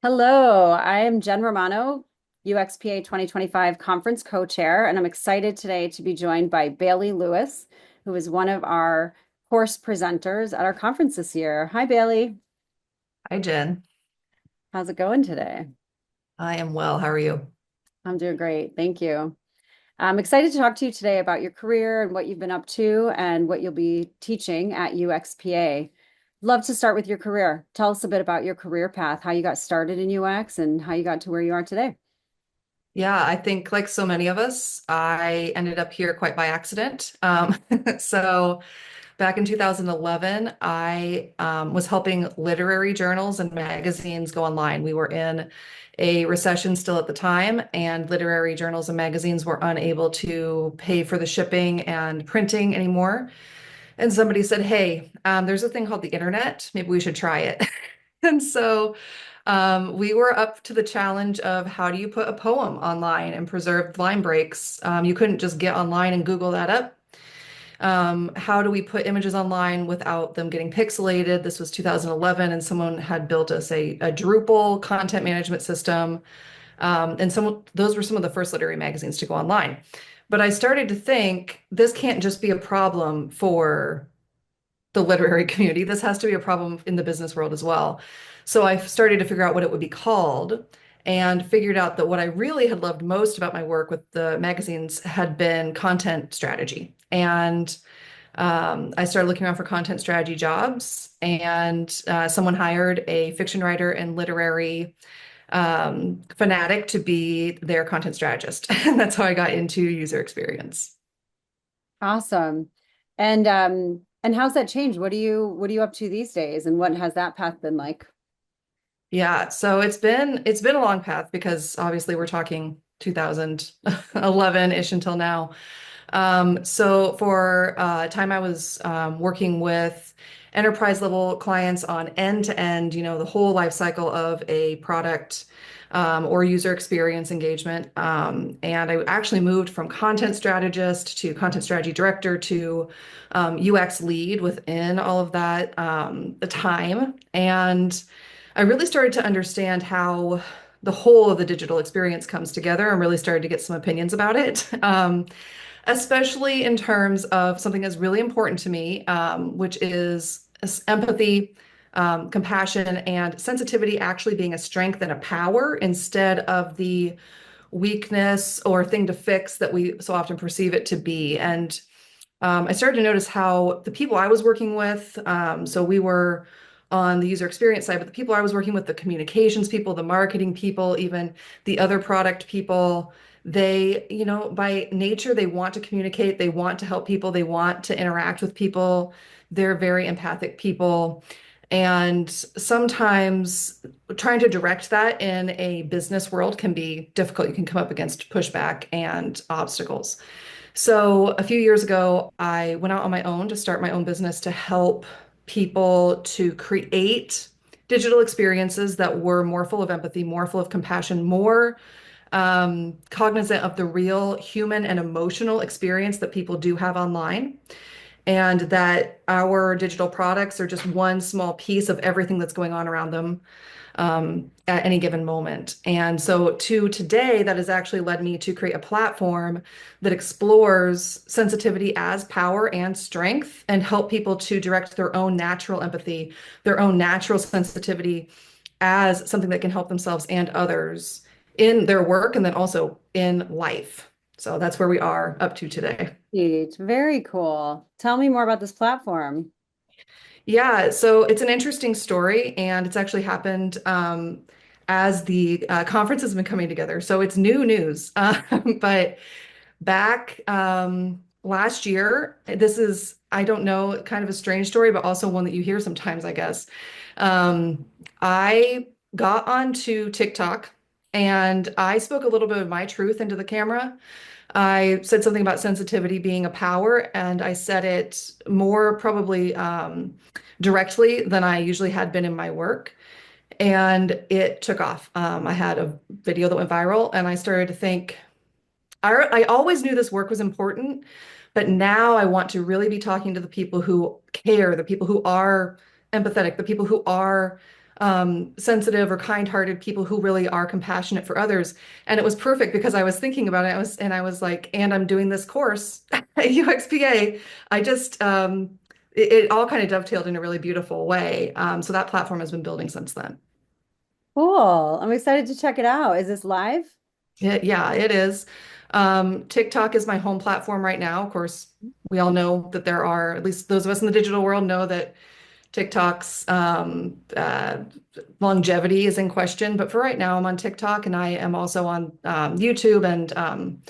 Hello, I am Jen Romano, UXPA 2025 conference co-chair, and I'm excited today to be joined by Bailey Lewis, who is one of our course presenters at our conference this year. Hi, Bailey. Hi, Jen. How's it going today? I am well. How are you? I'm doing great. Thank you. I'm excited to talk to you today about your career and what you've been up to and what you'll be teaching at UXPA. Love to start with your career. Tell us a bit about your career path, how you got started in UX and how you got to where you are today. Yeah, I think like so many of us, I ended up here quite by accident. So back in 2011, I was helping literary journals and magazines go online. We were in a recession still at the time, and literary journals and magazines were unable to pay for the shipping and printing anymore. And somebody said, "Hey, there's a thing called the internet. Maybe we should try it." And so we were up to the challenge of how do you put a poem online and preserve line breaks? You couldn't just get online and Google that up. How do we put images online without them getting pixelated? This was 2011, and someone had built us a Drupal content management system. And those were some of the first literary magazines to go online. But I started to think this can't just be a problem for the literary community. This has to be a problem in the business world as well. So I started to figure out what it would be called and figured out that what I really had loved most about my work with the magazines had been content strategy. And I started looking around for content strategy jobs, and someone hired a fiction writer and literary fanatic to be their content strategist. And that's how I got into user experience. Awesome. And how's that changed? What are you up to these days and what has that path been like? Yeah, so it's been a long path because obviously we're talking 2011-ish until now. So for time I was working with enterprise level clients on end to end, the whole life cycle of a product or user experience engagement. And I actually moved from content strategist to content strategy director to UX lead within all of that the time. And I really started to understand how the whole of the digital experience comes together and really started to get some opinions about it. Especially in terms of something that's really important to me, which is empathy, compassion, and sensitivity actually being a strength and a power instead of the weakness or thing to fix that we so often perceive it to be. And I started to notice how the people I was working with, so we were on the user experience side, but the people I was working with, the communications people, the marketing people, even the other product people, they, by nature, they want to communicate, they want to help people, they want to interact with people. They're very empathic people. And sometimes trying to direct that in a business world can be difficult. You can come up against pushback and obstacles. So a few years ago, I went out on my own to start my own business to help people to create digital experiences that were more full of empathy, more full of compassion, more cognizant of the real human and emotional experience that people do have online. And that our digital products are just one small piece of everything that's going on around them at any given moment. And so to today, that has actually led me to create a platform that explores sensitivity as power and strength and help people to direct their own natural empathy, their own natural sensitivity as something that can help themselves and others in their work and then also in life. So that's where we are up to today. Neat. Very cool. Tell me more about this platform. Yeah, so it's an interesting story, and it's actually happened as the conference has been coming together. So it's new news. But back last year, this is, I don't know, kind of a strange story, but also one that you hear sometimes, I guess. Um, I got onto TikTok and I spoke a little bit of my truth into the camera. I said something about sensitivity being a power, and I said it more probably directly than I usually had been in my work. And it took off. I had a video that went viral, and I started to think, I always knew this work was important, but now I want to really be talking to the people who care, the people who are empathetic, the people who are sensitive or kind-hearted people who really are compassionate for others. And it was perfect because I was thinking about it. I was like, and I'm doing this course at UXPA. I just it all kind of dovetailed in a really beautiful way. So that platform has been building since then. Cool. I'm excited to check it out. Is this live? Yeah, it is. TikTok is my home platform right now. Of course, we all know that there are, at least those of us in the digital world know that TikTok's longevity is in question. But for right now, I'm on TikTok and I am also on YouTube and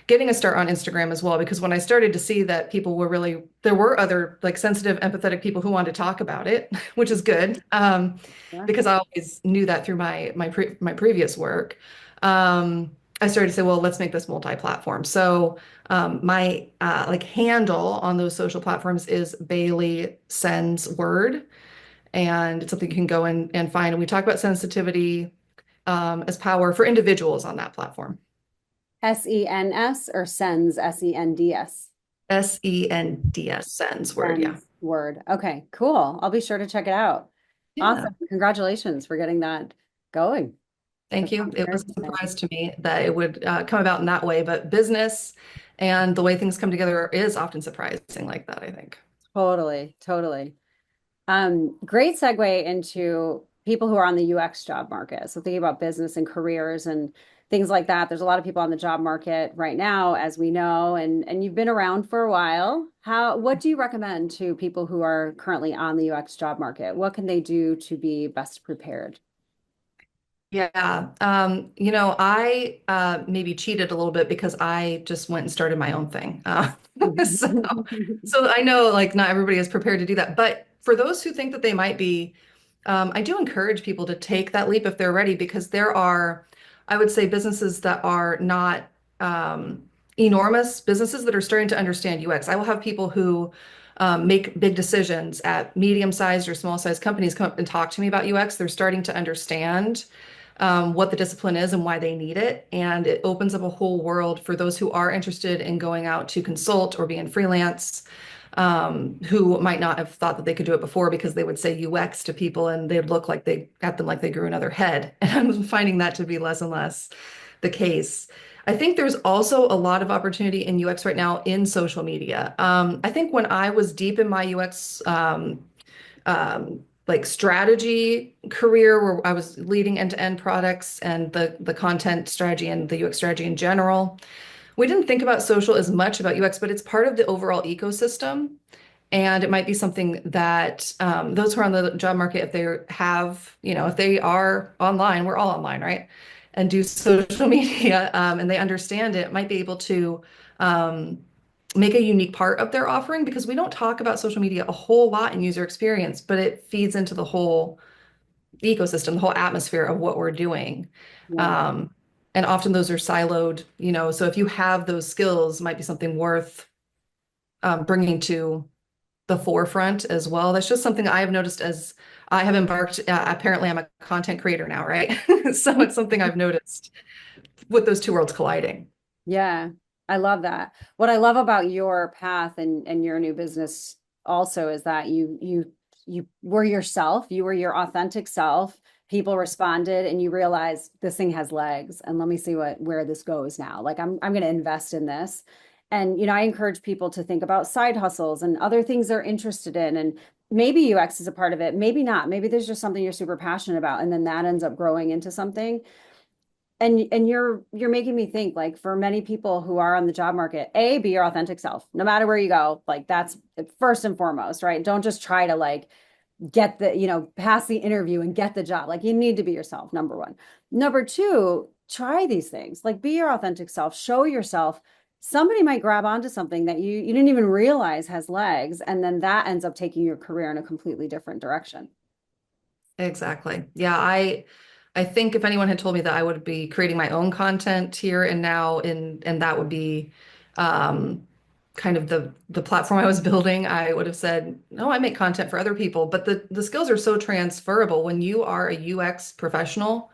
getting a start on Instagram as well. Because when I started to see that people were really, there were other like sensitive, empathetic people who wanted to talk about it, which is good. Yeah. Because I always knew that through my previous work. I started to say, well, let's make this multi-platform. So my like handle on those social platforms is Bailey Sends Word, and it's something you can go in and find. And we talk about sensitivity as power for individuals on that platform. SENS or sends, SENDS? SENDS, Sends Word, yeah. Sends word. Okay, cool. I'll be sure to check it out. Yeah. Awesome. Congratulations for getting that going. Thank That you. sounds It very was a exciting. surprise to me that it would come about in that way, but business and the way things come together is often surprising like that, I think. Totally, totally. Great segue into people who are on the UX job market. So thinking about business and careers and things like that. There's a lot of people on the job market right now, as we know, and you've been around for a while. What do you recommend to people who are currently on the UX job market? What can they do to be best prepared? Yeah. I maybe cheated a little bit because I just went and started my own thing. So, so I know like not everybody is prepared to do that. But for those who think that they might be, I do encourage people to take that leap if they're ready, because there are, I would say, businesses that are not enormous businesses that are starting to understand UX. I will have people who make big decisions at medium-sized or small-sized companies come up and talk to me about UX. They're starting to understand what the discipline is and why they need it. And it opens up a whole world for those who are interested in going out to consult or be in freelance, who might not have thought that they could do it before because they would say UX to people and they'd look like they at them like they grew another head. And I'm finding that to be less and less the case. I think there's also a lot of opportunity in UX right now in social media. I think when I was deep in my UX like strategy career where I was leading end-to-end products and the content strategy and the UX strategy in general. We didn't think about social as much about UX, but it's part of the overall ecosystem. And it might be something that those who are on the job market, if they have, if they are online, we're all online, right? And do social media and they understand it, might be able to um, make a unique part of their offering because we don't talk about social media a whole lot in user experience, but it feeds into the whole ecosystem, the whole atmosphere of what we're doing. Yeah. Um, and often those are siloed, so if you have those skills, might be something worth bringing to the forefront as well. That's just something I have noticed as I have embarked. Apparently, I'm a content creator now, right? So it's something I've noticed with those two worlds colliding. Yeah, I love that. What I love about your path and your new business also is that you were yourself, you were your authentic self. People responded and you realized this thing has legs and let me see where this goes now. Like I'm going to invest in this. And I encourage people to think about side hustles and other things they're interested in and maybe UX is a part of it, maybe not. Maybe there's just something you're super passionate about and then that ends up growing into something. And you're making me think like for many people who are on the job market, be your authentic self, no matter where you go. Like that's first and foremost, right? Don't just try to like get pass the interview and get the job. Like you need to be yourself, number one. Number two, try these things. Like be your authentic self, show yourself. Somebody might grab onto something that you didn't even realize has legs, and then that ends up taking your career in a completely different direction. Exactly. Yeah, I think if anyone had told me that I would be creating my own content here and now and that would be um kind of the platform I was building, I would have said, "No, I make content for other people." But the skills are so transferable when you are a UX professional.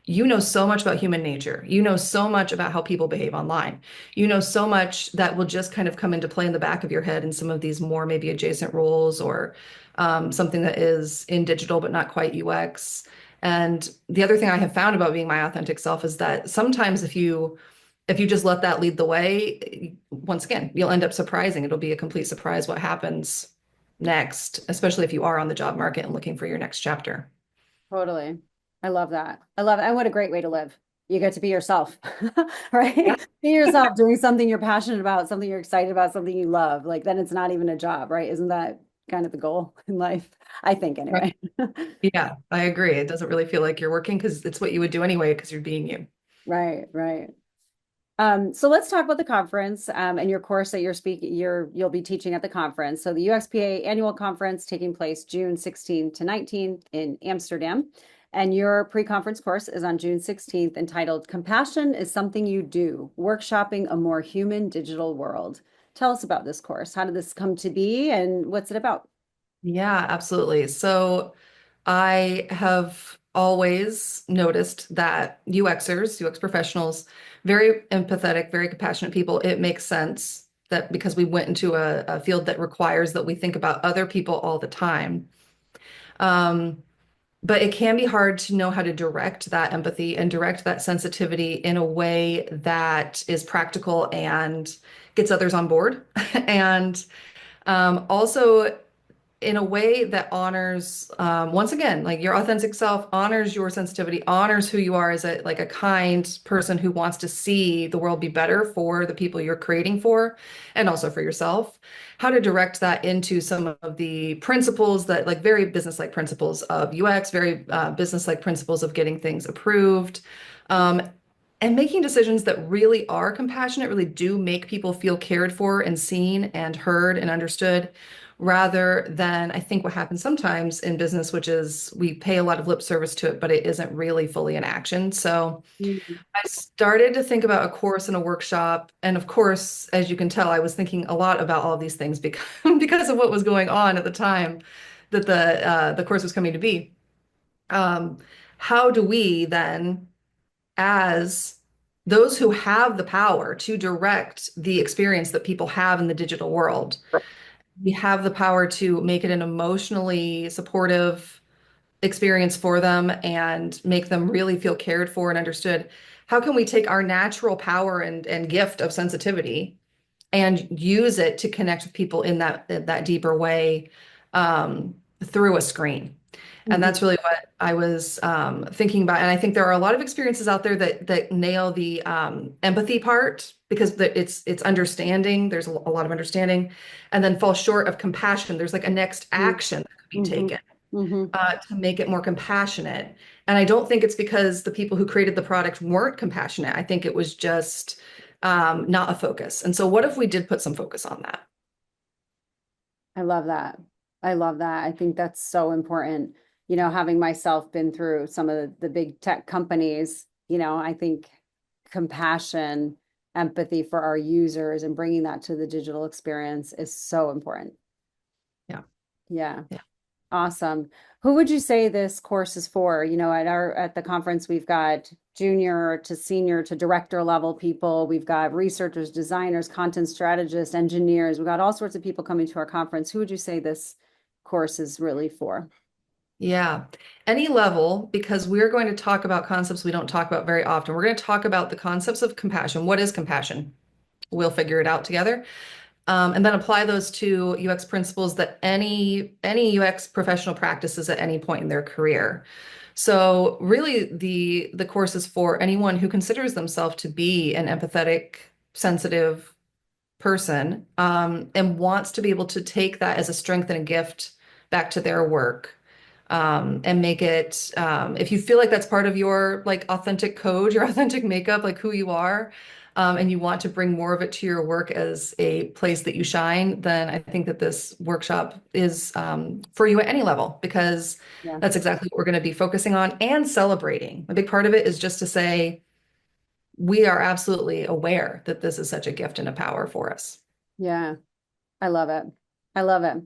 you know so much about human nature. You know so much about how people behave online. You know so much that will just kind of come into play in the back of your head in some of these more maybe adjacent roles or something that is in digital but not quite UX. And the other thing I have found about being my authentic self is that sometimes if you just let that lead the way, once again, you'll end up surprising. It'll be a complete surprise what happens next, especially if you are on the job market and looking for your next chapter. Totally. I love that. I love it. And what a great way to live. You get to be yourself, Yeah. right? Be yourself doing something you're passionate about, something you're excited about, something you love. Like then it's not even a job, right? Isn't that kind of the goal in life? I think Right. anyway. Yeah, I agree. It doesn't really feel like you're working because it's what you would do anyway because you're being you. Right, right. So let's talk about the conference and your course that you'll be teaching at the conference. So the UXPA annual conference taking place June 16th to 19th in Amsterdam. And your pre-conference course is on June 16th entitled Compassion is Something You Do, Workshopping a More Human Digital World. Tell us about this course. How did this come to be and what's it about? Yeah, absolutely. So I have always noticed that UXers, UX professionals, very empathetic, very compassionate people. It makes sense that because we went into a field that requires that we think about other people all the time. Um, but it can be hard to know how to direct that empathy and direct that sensitivity in a way that is practical and gets others on board. And also in a way that honors once again like your authentic self, honors your sensitivity, honors who you are as a like a kind person who wants to see the world be better for the people you're creating for and also for yourself. How to direct that into some of the principles that like very business-like principles of UX, very business-like principles of getting things approved, um, and making decisions that really are compassionate, really do make people feel cared for and seen and heard and understood, rather than I think what happens sometimes in business, which is we pay a lot of lip service to it, but it isn't really fully in action. So Mhm. I started to think about a course and a workshop. And of course, as you can tell, I was thinking a lot about all these things because, because of what was going on at the time that the course was coming to be. Um, how do we then, as those who have the power to direct the experience that people have in the digital world, we have the power to make it an emotionally supportive experience for them and make them really feel cared for and understood. How can we take our natural power and gift of sensitivity and use it to connect with people in that deeper way through a screen? And Mhm. that's really what I was thinking about. And I think there are a lot of experiences out there that nail the empathy part because it's understanding. There's a lot of understanding, and then fall short of compassion. There's like a next Mhm. action that could be Mhm. taken Mhm. to make it more compassionate. And I don't think it's because the people who created the product weren't compassionate. I think it was just not a focus. And so, what if we did put some focus on that? I love that. I love that. I think that's so important. Having myself been through some of the big tech companies, I think compassion, empathy for our users and bringing that to the digital experience is so important. Yeah. Yeah. Yeah. Awesome. Who would you say this course is for? At the conference, we've got junior to senior to director level people. We've got researchers, designers, content strategists, engineers. We've got all sorts of people coming to our conference. Who would you say this course is really for? Yeah. Any level, because we're going to talk about concepts we don't talk about very often. We're going to talk about the concepts of compassion. What is compassion? We'll figure it out together. And then apply those to UX principles that any UX professional practices at any point in their career. So really the course is for anyone who considers themselves to be an empathetic, sensitive person, and wants to be able to take that as a strength and a gift back to their work. And make it, if you feel like that's part of your like authentic code, your authentic makeup, like who you are, and you want to bring more of it to your work as a place that you shine, then I think that this workshop is for you at any level because Yeah. that's exactly what we're going to be focusing on and celebrating. A big part of it is just to say we are absolutely aware that this is such a gift and a power for us. Yeah. I love it. I love it.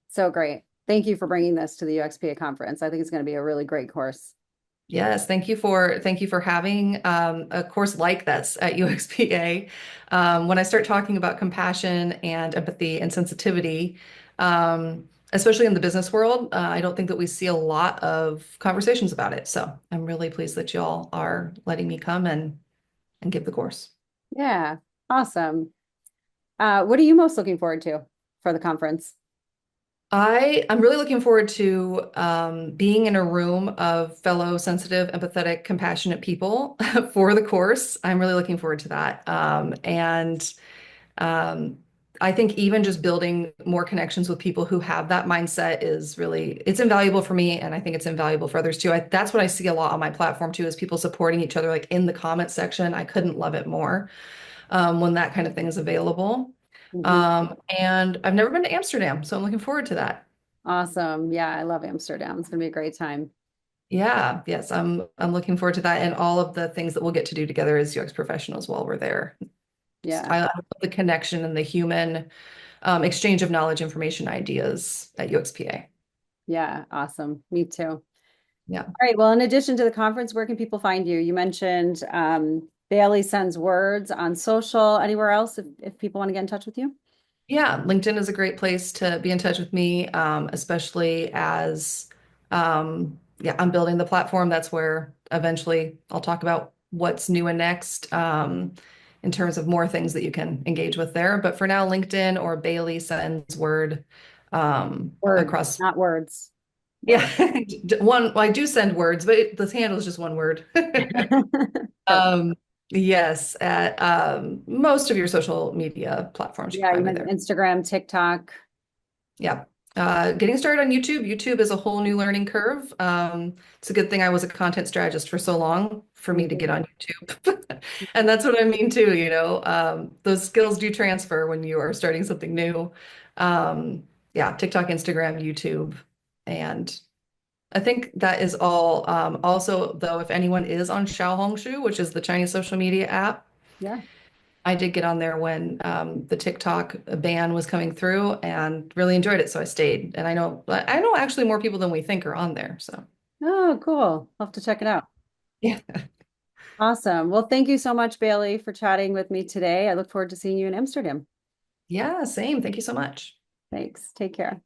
So great. Thank you for bringing this to the UXPA conference. I think it's going to be a really great course. Yes, thank you for having a course like this at UXPA. When I start talking about compassion and empathy and sensitivity, especially in the business world, I don't think that we see a lot of conversations about it. So I'm really pleased that y'all are letting me come and give the course. Yeah, awesome. What are you most looking forward to for the conference? I'm really looking forward to being in a room of fellow sensitive, empathetic, compassionate people for the course. I'm really looking forward to that. And um, I think even just building more connections with people who have that mindset is really, it's invaluable for me, and I think it's invaluable for others too. That's what I see a lot on my platform too, is people supporting each other, like in the comment section. I couldn't love it more when that kind of thing is available. Mhm. And I've never been to Amsterdam, so I'm looking forward to that. Awesome. Yeah, I love Amsterdam. It's gonna be a great time. Yeah, yes, I'm looking forward to that and all of the things that we'll get to do together as UX professionals while we're there. Yeah, I love the connection and the human exchange of knowledge, information, ideas at UXPA. yeah, awesome. Me too. All Yeah. right. Well, in addition to the conference, where can people find you? You mentioned Bailey sends words on social. Anywhere else if people want to get in touch with you? Yeah, LinkedIn is a great place to be in touch with me, especially as yeah, I'm building the platform. That's where eventually I'll talk about what's new and next in terms of more things that you can engage with there. But for now, LinkedIn or Bailey sends word Words, across. not words. Yeah, Word. one. Well, I do send words, but the handle is just one word. Perfect. Yes, at most of your social media platforms, you can Yeah, you find me mentioned there. Instagram, TikTok. Yeah. Getting started on YouTube. YouTube is a whole new learning curve. It's a good thing I was a content strategist for so long for me to get Mhm. on YouTube. And that's what I mean too, those skills do transfer when you are starting something new. Yeah, TikTok, Instagram, YouTube. And I think that is all. Also, though, if anyone is on Xiaohongshu, which is the Chinese social media app, Yeah. I did get on there when the TikTok ban was coming through and really enjoyed it, so I stayed. And I know actually more people than we think are on there. So Oh, cool. I'll have to check it out. yeah, Awesome. Well, thank you so much, Bailey, for chatting with me today. I look forward to seeing you in Amsterdam. yeah, same. Thank you so much. Thanks. Take care.